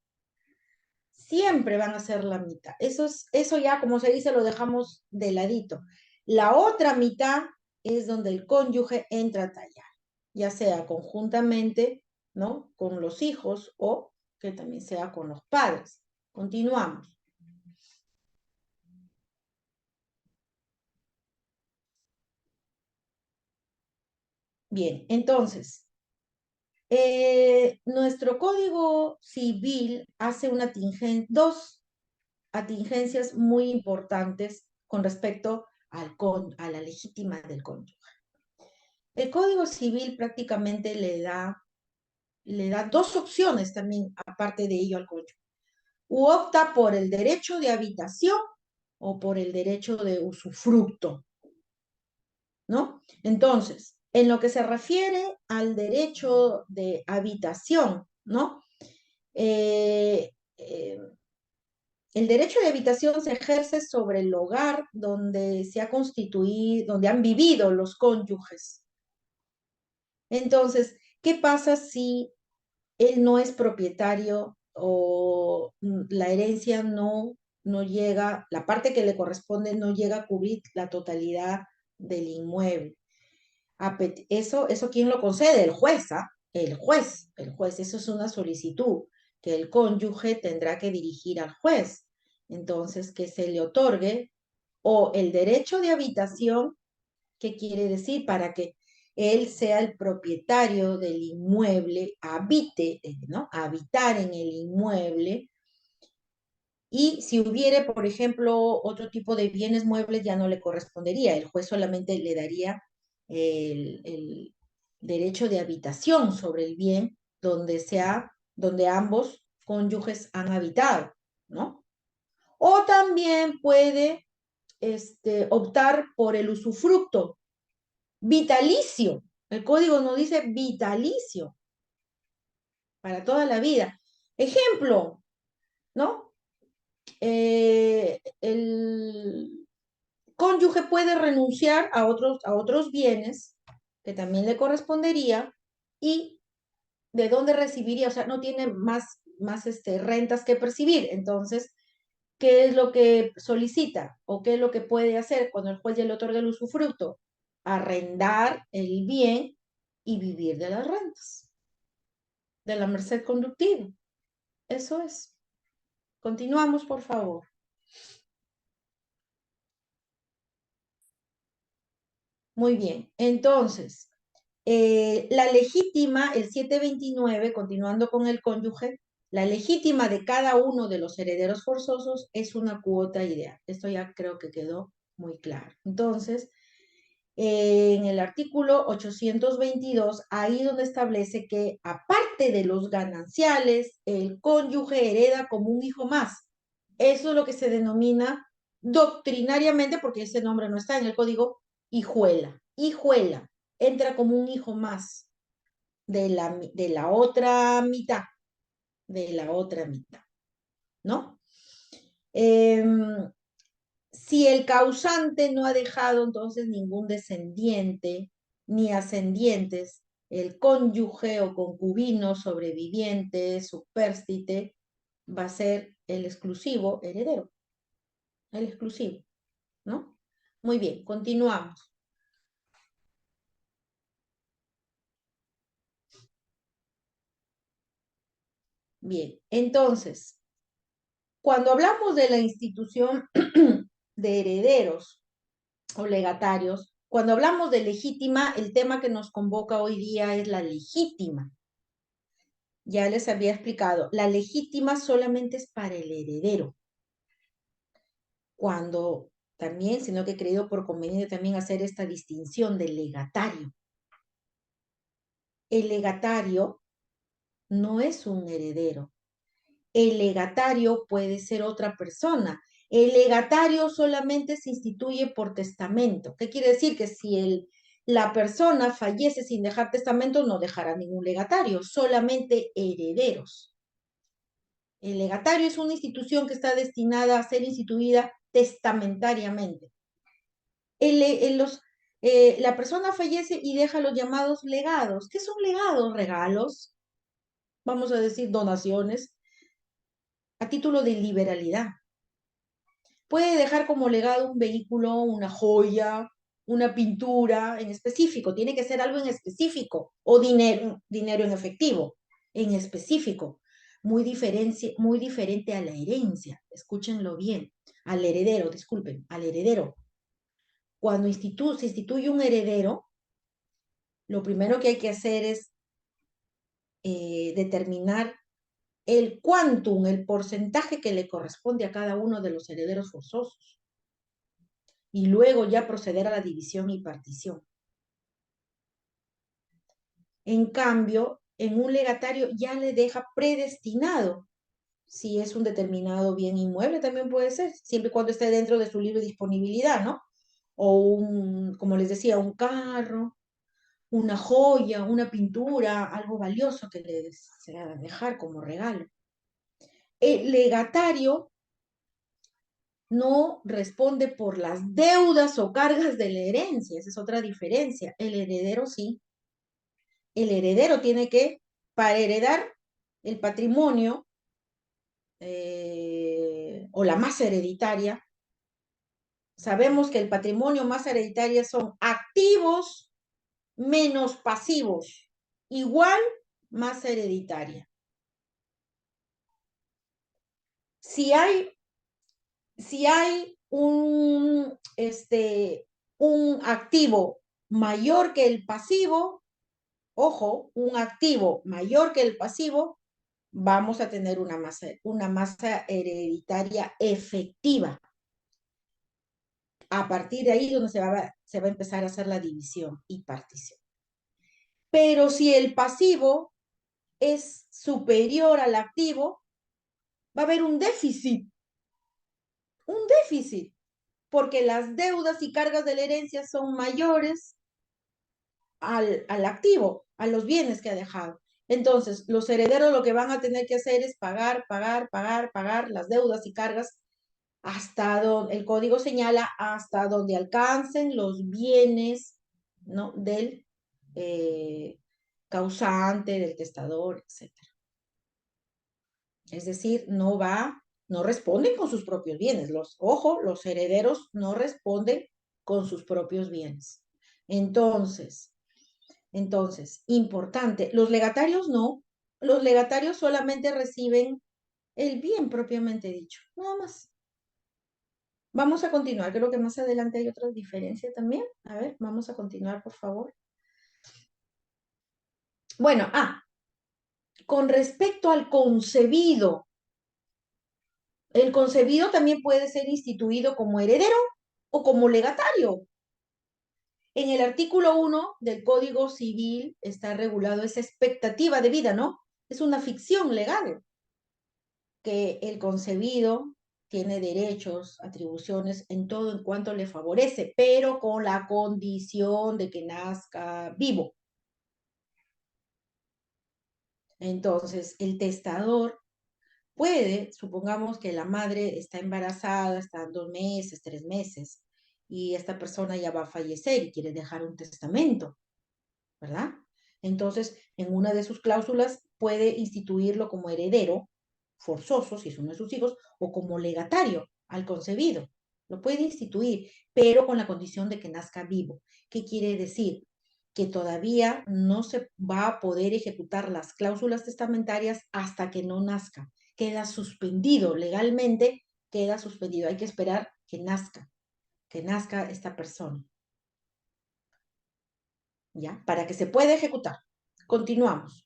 Speaker 2: siempre van a ser la mitad. Eso ya, como se dice, lo dejamos de ladito. La otra mitad es donde el cónyuge entra a tallar, ya sea conjuntamente, ¿no? Con los hijos o que también sea con los padres. Continuamos. Bien, entonces, nuestro Código Civil hace dos atingencias muy importantes con respecto a la legítima del cónyuge. El Código Civil prácticamente le da dos opciones también, aparte de ello, al cónyuge. U opta por el derecho de habitación o por el derecho de usufructo, ¿no? Entonces, en lo que se refiere al derecho de habitación, ¿no? Eh, eh, el derecho de habitación se ejerce sobre el hogar donde se ha constituido, donde han vivido los cónyuges. Entonces, ¿qué pasa si él no es propietario o la herencia no no llega, la parte que le corresponde no llega a cubrir la totalidad del inmueble. Eso ¿quién lo concede? El juez, ¿ah? El juez, eso es una solicitud que el cónyuge tendrá que dirigir al juez. Entonces, que se le otorgue o el derecho de habitación. ¿Qué quiere decir? Para que él sea el propietario del inmueble, habite, ¿no? Habitar en el inmueble. Y si hubiere, por ejemplo, otro tipo de bienes muebles, ya no le correspondería. El juez solamente le daría el derecho de habitación sobre el bien donde ambos cónyuges han habitado, ¿no? O también puede optar por el usufructo vitalicio. El código nos dice vitalicio para toda la vida. Ejemplo, ¿no? El cónyuge puede renunciar a otros bienes que también le correspondería y de dónde recibiría, o sea, no tiene más rentas que percibir. Entonces, ¿qué es lo que solicita o qué es lo que puede hacer cuando el juez ya le otorga el usufructo? Arrendar el bien y vivir de las rentas, de la merced conductiva. Eso es. Continuamos, por favor. Muy bien. Entonces, la legítima, el 729, continuando con el cónyuge, la legítima de cada uno de los herederos forzosos es una cuota ideal. Esto ya creo que quedó muy claro. Entonces, en el artículo 822, ahí donde establece que aparte de los gananciales, el cónyuge hereda como un hijo más. Eso es lo que se denomina doctrinariamente, porque ese nombre no está en el código, hijuela. Hijuela entra como un hijo más de la otra mitad, de la otra mitad, ¿no? Si el causante no ha dejado entonces ningún descendiente ni ascendientes, el cónyuge o concubino sobreviviente, supérstite, va a ser el exclusivo heredero, el exclusivo, ¿no? Muy bien, continuamos. Bien, entonces, cuando hablamos de la institución de herederos o legatarios, cuando hablamos de legítima, el tema que nos convoca hoy día es la legítima. Ya les había explicado, la legítima solamente es para el heredero. Cuando también, sino que he creído por conveniente también hacer esta distinción del legatario. El legatario no es un heredero. El legatario puede ser otra persona. El legatario solamente se instituye por testamento. ¿Qué quiere decir? Que si la persona fallece sin dejar testamento, no dejará ningún legatario, solamente herederos. El legatario es una institución que está destinada a ser instituida testamentariamente. La persona fallece y deja los llamados legados. ¿Qué son legados? Regalos, vamos a decir donaciones, a título de liberalidad. Puede dejar como legado un vehículo, una joya, una pintura en específico. Tiene que ser algo en específico o dinero en efectivo, en específico. Muy diferente a la herencia. Escúchenlo bien. Al heredero, disculpen, al heredero. Cuando se instituye un heredero, lo primero que hay que hacer es determinar el quantum, el porcentaje que le corresponde a cada uno de los herederos forzosos. Y luego ya proceder a la división y partición. En cambio, en un legatario ya le deja predestinado. Si es un determinado bien inmueble, también puede ser, siempre y cuando esté dentro de su libre disponibilidad, ¿no? O como les decía, un carro, una joya, una pintura, algo valioso que le desea dejar como regalo. El legatario no responde por las deudas o cargas de la herencia, esa es otra diferencia. El heredero sí. El heredero tiene que, para heredar el patrimonio o la masa hereditaria, sabemos que el patrimonio masa hereditaria son activos menos pasivos, igual masa hereditaria. Si hay un activo mayor que el pasivo, ojo, un activo mayor que el pasivo, vamos a tener una masa hereditaria efectiva. A partir de ahí es donde se va a empezar a hacer la división y partición. Pero si el pasivo es superior al activo, va a haber un déficit, porque las deudas y cargas de la herencia son mayores al activo, a los bienes que ha dejado. Entonces, los herederos lo que van a tener que hacer es pagar las deudas y cargas hasta donde el código señala, hasta donde alcancen los bienes, ¿no?, del causante, del testador, etc. Es decir, no responden con sus propios bienes. Los herederos no responden con sus propios bienes. Entonces, importante, los legatarios no. Los legatarios solamente reciben el bien propiamente dicho, nada más. Vamos a continuar, creo que más adelante hay otra diferencia también. A ver, vamos a continuar, por favor. Bueno, con respecto al concebido, el concebido también puede ser instituido como heredero o como legatario. En el artículo 1 del Código Civil está regulado esa expectativa de vida, ¿no? Es una ficción legal, que el concebido tiene derechos, atribuciones en todo en cuanto le favorece, pero con la condición de que nazca vivo. Entonces, el testador puede, supongamos que la madre está embarazada, están 2 meses, 3 meses, y esta persona ya va a fallecer y quiere dejar un testamento, ¿verdad? Entonces, en una de sus cláusulas puede instituirlo como heredero forzoso, si es uno de sus hijos, o como legatario al concebido. Lo puede instituir, pero con la condición de que nazca vivo. ¿Qué quiere decir? Que todavía no se va a poder ejecutar las cláusulas testamentarias hasta que no nazca. Queda suspendido legalmente, queda suspendido. Hay que esperar que nazca esta persona, ¿ya? Para que se pueda ejecutar. Continuamos.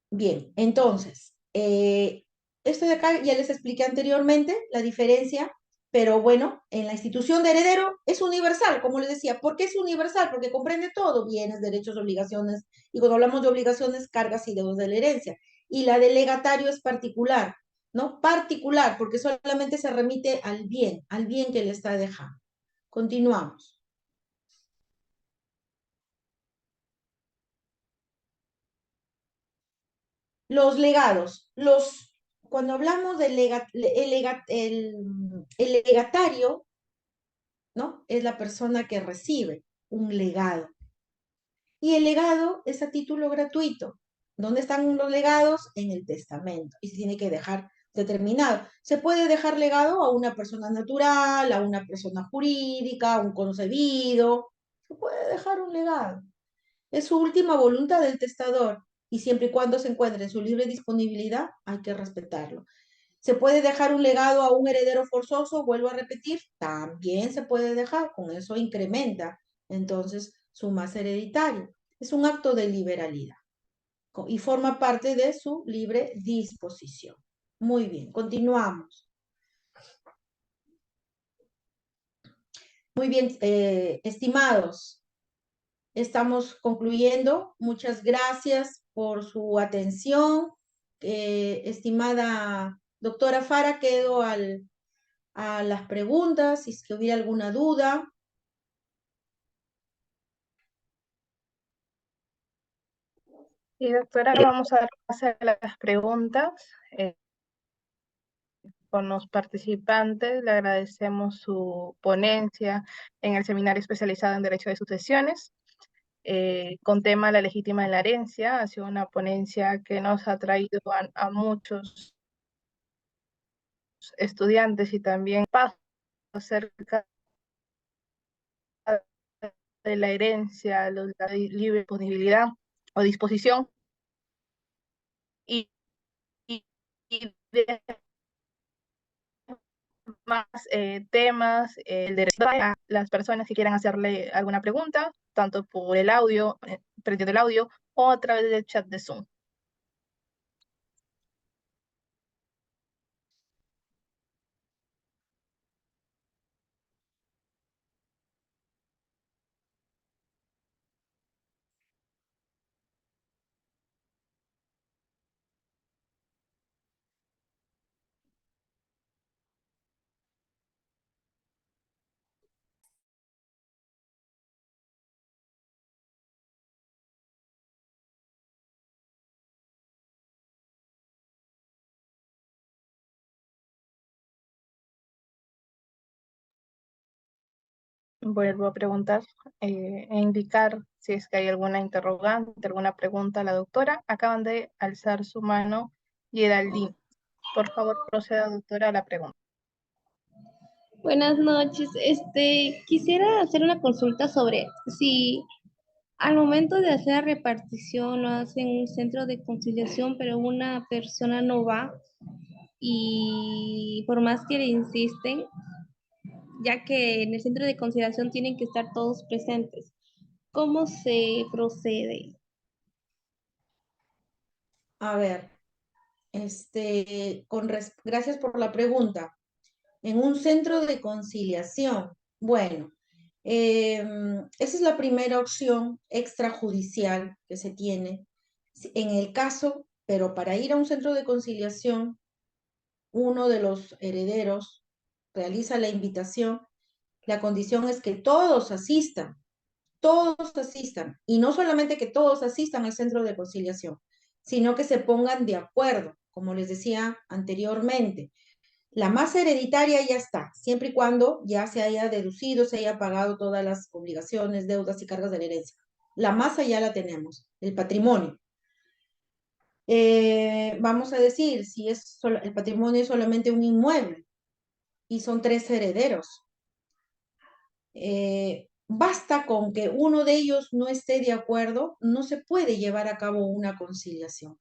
Speaker 2: Bien, entonces, esto de acá ya les expliqué anteriormente la diferencia, pero bueno, en la institución de heredero es universal, como les decía. ¿Por qué es universal? Porque comprende todo, bienes, derechos, obligaciones, y cuando hablamos de obligaciones, cargas y deudas de la herencia. Y la del legatario es particular, ¿no? Particular, porque solamente se remite al bien que le está dejando. Continuamos. Los legados, cuando hablamos del el legatario, ¿no? Es la persona que recibe un legado. Y el legado es a título gratuito. ¿Dónde están los legados? En el testamento. Y se tiene que dejar determinado. Se puede dejar legado a una persona natural, a una persona jurídica, a un concebido. Se puede dejar un legado. Es su última voluntad del testador y siempre y cuando se encuentre en su libre disponibilidad, hay que respetarlo. ¿Se puede dejar un legado a un heredero forzoso? Vuelvo a repetir, también se puede dejar, con eso incrementa entonces su masa hereditaria. Es un acto de liberalidad y forma parte de su libre disposición. Muy bien, continuamos. Muy bien, estimados, estamos concluyendo. Muchas gracias por su atención. Estimada doctora Fara, quedo a las preguntas, si es que hubiera alguna duda.
Speaker 1: Y doctora, vamos a hacer las preguntas con los participantes. Le agradecemos su ponencia en el seminario especializado en Derecho de Sucesiones. con tema la legítima de la herencia. Ha sido una ponencia que nos ha traído a muchos estudiantes y también pasos acerca de la herencia, la libre disponibilidad o disposición y, y, y de más temas, el derecho a las personas que quieran hacerle alguna pregunta, tanto por el audio, prendiendo el audio, o a través del chat de Zoom. Vuelvo a preguntar e indicar si es que hay alguna interrogante, alguna pregunta a la doctora. Acaban de alzar su mano Geraldine. Por favor, proceda, doctora, a la pregunta.
Speaker 3: Buenas noches. Quisiera hacer una consulta sobre si al momento de hacer la repartición lo hacen en un centro de conciliación, pero una persona no va y por más que le insisten, ya que en el centro de conciliación tienen que estar todos presentes. ¿Cómo se procede?
Speaker 2: A ver, gracias por la pregunta. En un centro de conciliación, bueno, esa es la primera opción extrajudicial que se tiene. En el caso, pero para ir a un centro de conciliación, uno de los herederos realiza la invitación. La condición es que todos asistan, y no solamente que todos asistan al centro de conciliación, sino que se pongan de acuerdo, como les decía anteriormente. La masa hereditaria ya está, siempre y cuando ya se haya deducido, se haya pagado todas las obligaciones, deudas y cargas de la herencia. La masa ya la tenemos, el patrimonio. Vamos a decir, si el patrimonio es solamente un inmueble y son 3 herederos, basta con que uno de ellos no esté de acuerdo, no se puede llevar a cabo una conciliación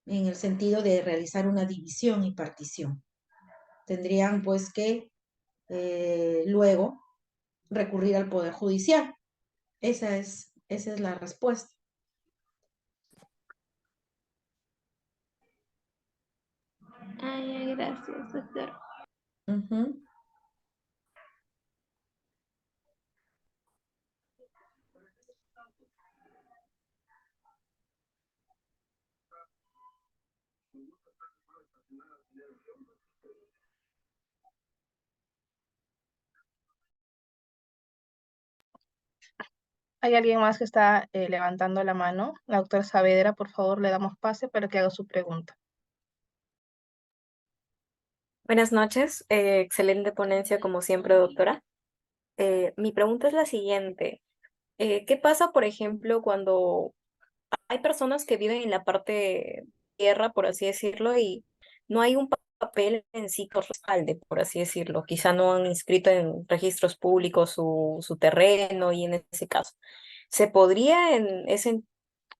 Speaker 2: en el sentido de realizar una división y partición. Tendrían pues que luego recurrir al Poder Judicial. Esa es la respuesta.
Speaker 3: Ay, gracias, doctor.
Speaker 1: ¿Hay alguien más que está levantando la mano? La doctora Saavedra, por favor, le damos pase para que haga su pregunta.
Speaker 4: Buenas noches, excelente ponencia como siempre, doctora. Mi pregunta es la siguiente. ¿Qué pasa, por ejemplo, cuando hay personas que viven en la parte tierra, por así decirlo, y no hay un papel en sí que los respalde, por así decirlo? Quizá no han inscrito en registros públicos su terreno y en ese caso. ¿Se podría en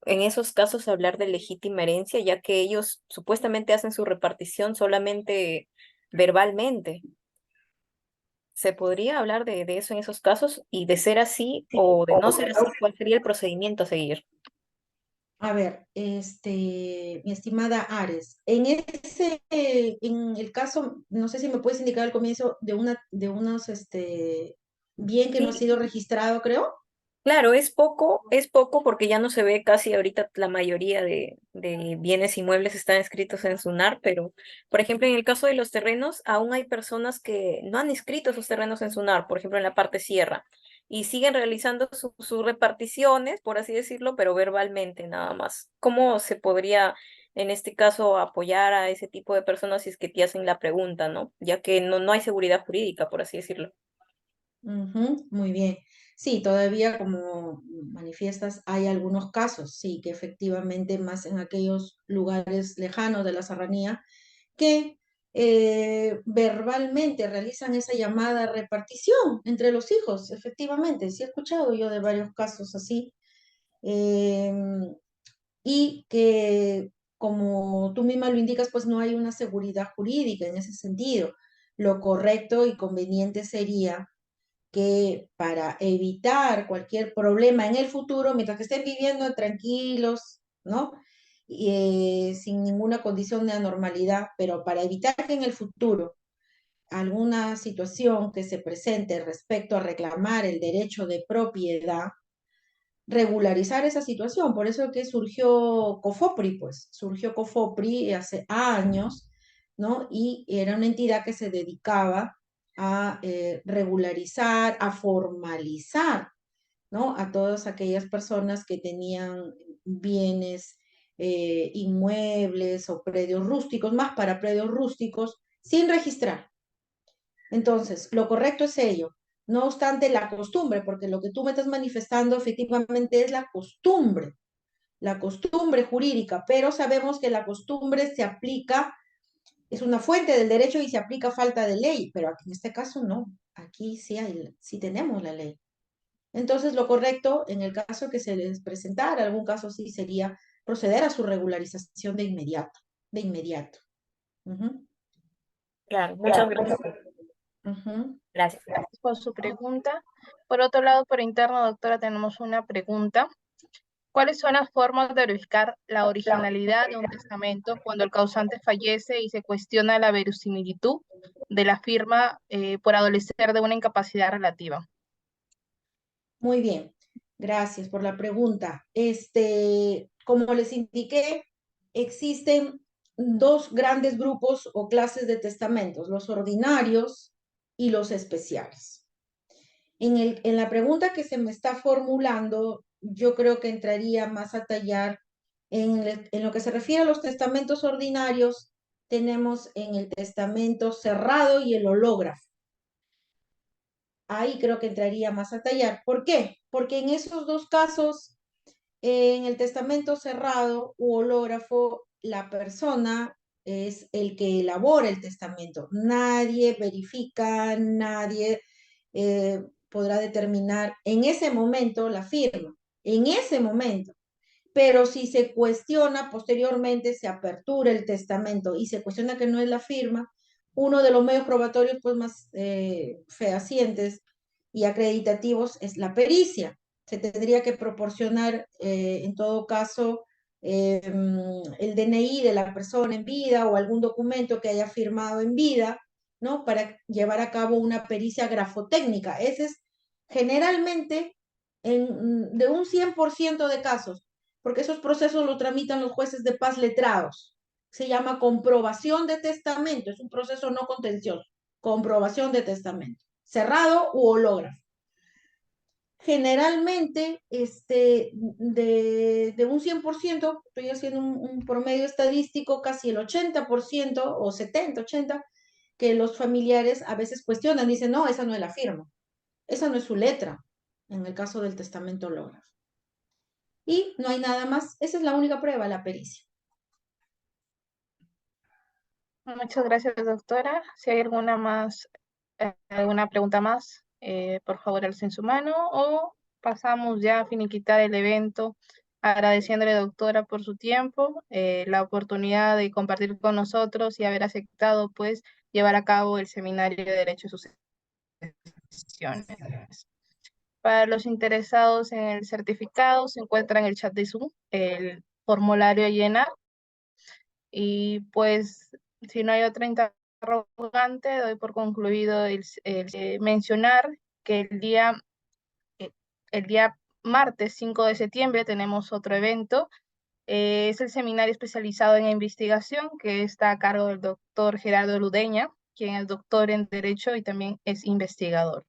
Speaker 4: esos casos hablar de legítima herencia, ya que ellos supuestamente hacen su repartición solamente verbalmente? ¿Se podría hablar de eso en esos casos? Y de ser así o de no ser así, ¿cuál sería el procedimiento a seguir?
Speaker 2: A ver, mi estimada Ares, en el caso, no sé si me puedes indicar al comienzo de unos, bien que no ha
Speaker 4: Sí,
Speaker 2: sido registrado, creo.
Speaker 4: claro, es poco porque ya no se ve casi ahorita la mayoría de bienes inmuebles están escritos en SUNAR, pero por ejemplo en el caso de los terrenos, aún hay personas que no han inscrito esos terrenos en SUNAR, por ejemplo en la parte sierra, y siguen realizando sus reparticiones, por así decirlo, pero verbalmente nada más. ¿Cómo se podría en este caso apoyar a ese tipo de personas si es que te hacen la pregunta, ¿no? Ya que no hay seguridad jurídica, por así decirlo.
Speaker 2: Ujú, muy bien. Sí, todavía como manifiestas, hay algunos casos, sí, que efectivamente más en aquellos lugares lejanos de la serranía, que verbalmente realizan esa llamada repartición entre los hijos, efectivamente, sí he escuchado yo de varios casos así, y que, como tú misma lo indicas, pues no hay una seguridad jurídica en ese sentido. Lo correcto y conveniente sería que para evitar cualquier problema en el futuro, mientras que estén viviendo tranquilos, ¿no? Sin ninguna condición de anormalidad, pero para evitar que en el futuro alguna situación que se presente respecto a reclamar el derecho de propiedad, regularizar esa situación. Por eso que surgió COFOPRI, pues, surgió COFOPRI hace años, ¿no? Y era una entidad que se dedicaba a regularizar, a formalizar, ¿no? A todas aquellas personas que tenían bienes inmuebles o predios rústicos, más para predios rústicos, sin registrar. Entonces, lo correcto es ello. No obstante, la costumbre, porque lo que tú me estás manifestando efectivamente es la costumbre jurídica, pero sabemos que la costumbre se aplica, es una fuente del derecho y se aplica a falta de ley, pero aquí en este caso no, aquí sí, sí tenemos la ley. Entonces, lo correcto, en el caso que se les presentara algún caso así, sería proceder a su regularización de inmediato, de inmediato.
Speaker 4: Claro, muchas gracias. Gracias.
Speaker 1: Gracias por su pregunta. Por otro lado, por interno, doctora, tenemos una pregunta. ¿Cuáles son las formas de verificar la originalidad de un testamento cuando el causante fallece y se cuestiona la verosimilitud de la firma por adolecer de una incapacidad relativa?
Speaker 2: Muy bien, gracias por la pregunta. Como les indiqué, existen dos grandes grupos o clases de testamentos, los ordinarios y los especiales. En la pregunta que se me está formulando, yo creo que entraría más a tallar en lo que se refiere a los testamentos ordinarios, tenemos en el testamento cerrado y el hológrafo. Ahí creo que entraría más a tallar. ¿Por qué? Porque en esos dos casos, en el testamento cerrado u hológrafo, la persona es el que elabora el testamento. Nadie verifica, nadie podrá determinar en ese momento la firma, en ese momento. Pero si se cuestiona posteriormente, se apertura el testamento y se cuestiona que no es la firma, uno de los medios probatorios pues, más fehacientes y acreditativos es la pericia. Se tendría que proporcionar, en todo caso, el DNI de la persona en vida o algún documento que haya firmado en vida, ¿no? Para llevar a cabo una pericia grafotécnica. Ese es generalmente de un 100% de casos, porque esos procesos los tramitan los jueces de paz letrados. Se llama comprobación de testamento, es un proceso no contencioso. Comprobación de testamento, cerrado u hológrafo. Generalmente, de un 100%, estoy haciendo un promedio estadístico, casi el 80% o 70, 80, que los familiares a veces cuestionan, dicen, no, esa no es la firma, esa no es su letra, en el caso del testamento hológrafo. Y no hay nada más, esa es la única prueba, la pericia.
Speaker 1: Muchas gracias, doctora. Si hay alguna pregunta más, por favor, alcen su mano o pasamos ya a finiquitar el evento, agradeciéndole, doctora, por su tiempo, la oportunidad de compartir con nosotros y haber aceptado, pues, llevar a cabo el seminario de Derecho de Sucesiones. Para los interesados en el certificado, se encuentra en el chat de Zoom el formulario a llenar. Y pues, si no hay otra interrogante, doy por concluido mencionar que el día martes 5 de septiembre tenemos otro evento. Es el seminario especializado en investigación que está a cargo del doctor Gerardo Ludeña, quien es doctor en Derecho y también es investigador.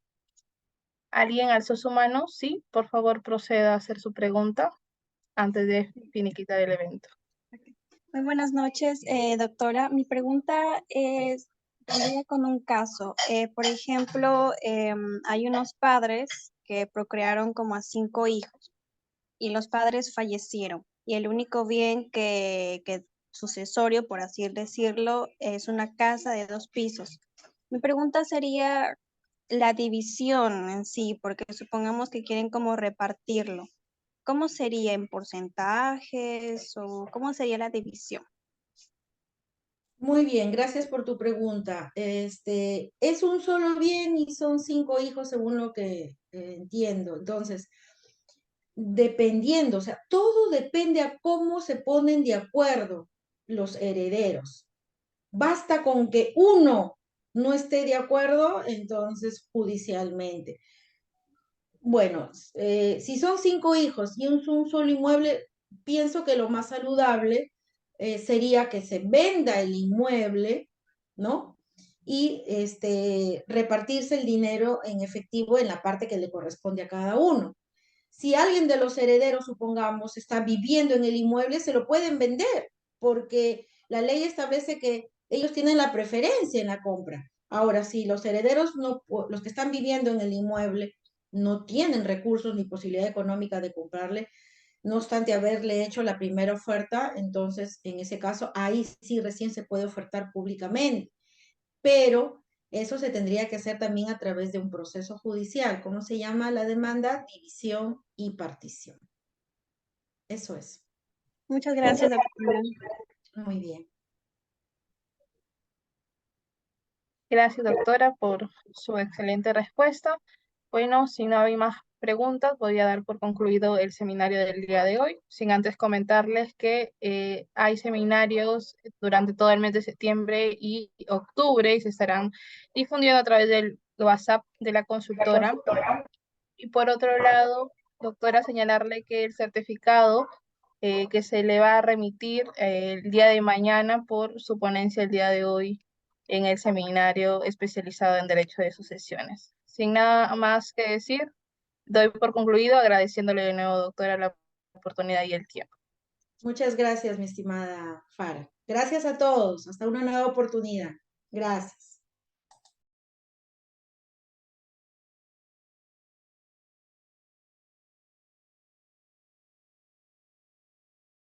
Speaker 1: ¿Alguien alzó su mano? Sí, por favor proceda a hacer su pregunta antes de finiquitar el evento.
Speaker 5: Muy buenas noches, doctora. Mi pregunta vendría con un caso. Por ejemplo, hay unos padres que procrearon como a 5 hijos y los padres fallecieron. Y el único bien que sucesorio, por así decirlo, es una casa de 2 pisos. Mi pregunta sería la división en sí, porque supongamos que quieren como repartirlo. ¿Cómo sería en porcentajes o cómo sería la división?
Speaker 2: Muy bien, gracias por tu pregunta. Es un solo bien y son 5 hijos según lo que entiendo. Entonces, dependiendo, o sea, todo depende a cómo se ponen de acuerdo los herederos. Basta con que uno no esté de acuerdo, entonces judicialmente. Bueno, si son 5 hijos y un solo inmueble, pienso que lo más saludable sería que se venda el inmueble, ¿no? Y repartirse el dinero en efectivo en la parte que le corresponde a cada uno. Si alguien de los herederos, supongamos, está viviendo en el inmueble, se lo pueden vender, porque la ley establece que ellos tienen la preferencia en la compra. Ahora, si los herederos, no, los que están viviendo en el inmueble, no tienen recursos ni posibilidad económica de comprarle, no obstante haberle hecho la primera oferta, entonces en ese caso ahí sí recién se puede ofertar públicamente, pero eso se tendría que hacer también a través de un proceso judicial. ¿Cómo se llama la demanda? División y partición. Eso es.
Speaker 5: Muchas gracias, doctora.
Speaker 2: Muy bien.
Speaker 1: Gracias, doctora, por su excelente respuesta. Bueno, si no hay más preguntas, voy a dar por concluido el seminario del día de hoy, sin antes comentarles que hay seminarios durante todo el mes de septiembre y octubre y se estarán difundiendo a través del WhatsApp de la consultora. Y por otro lado, doctora, señalarle que el certificado que se le va a remitir el día de mañana por su ponencia el día de hoy en el seminario especializado en Derecho de Sucesiones. Sin nada más que decir, doy por concluido agradeciéndole de nuevo, doctora, la oportunidad y el tiempo.
Speaker 2: Muchas gracias, mi estimada Fara. Gracias a todos. Hasta una nueva oportunidad. Gracias.